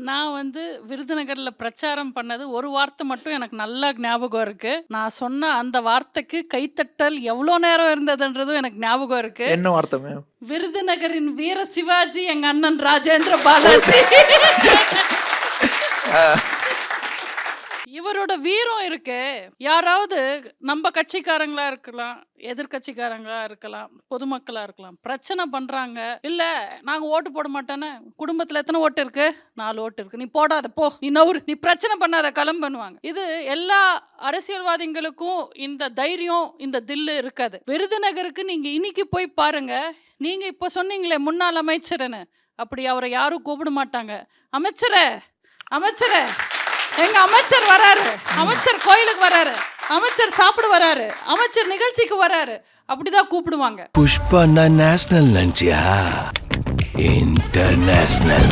நான் விருதுநகர்ல பிரச்சாரம் பண்ணது ஒரு வார்த்தை மட்டும் எனக்கு நல்லா ஞாபகம் இருக்கு. நான் சொன்ன அந்த வார்த்தைக்கு கைத்தட்டல் எவ்வளோ நேரம் இருந்ததுன்றதும் எனக்கு ஞாபகம் இருக்கு. என்ன வார்த்தை மேம்? விருதுநகரின் வீர சிவாஜி எங்க அண்ணன் ராஜேந்திர பாலாஜி. இவரோட வீரம் இருக்கு. யாராவது நம்ம கட்சிக்காரங்களா இருக்கலாம், எதிர்கட்சிக்காரங்களா இருக்கலாம், பொதுமக்களா இருக்கலாம், பிரச்சனை பண்றாங்க. இல்ல நாங்க ஓட்டு போட மாட்டோன்னு, குடும்பத்துல எத்தனை ஓட்டு இருக்கு? 4 ஓட்டு இருக்கு, நீ போடாத போ, நீ நவுறு, நீ பிரச்சனை பண்ணாத கிளம்பு பண்ணுவாங்க. இது எல்லா அரசியல்வாதிகளுக்கும் இந்த தைரியம், இந்த தில்லு இருக்காது. விருதுநகருக்கு நீங்க இன்னைக்கு போய் பாருங்க. நீங்க இப்ப சொன்னீங்களே முன்னாள் அமைச்சர்னு, அப்படி அவரை யாரும் கூப்பிட மாட்டாங்க. அமைச்சரே, அமைச்சரே, எங்க அமைச்சர் வராரு, அமைச்சர் கோயிலுக்கு வராரு, அமைச்சர் சாப்பிட வராரு, அமைச்சர் நிகழ்ச்சிக்கு வராரு, அப்படிதான் கூப்பிடுவாங்க. புஷ்பா நேஷனல் லஞ்சியா இன்டர்நேஷனல்.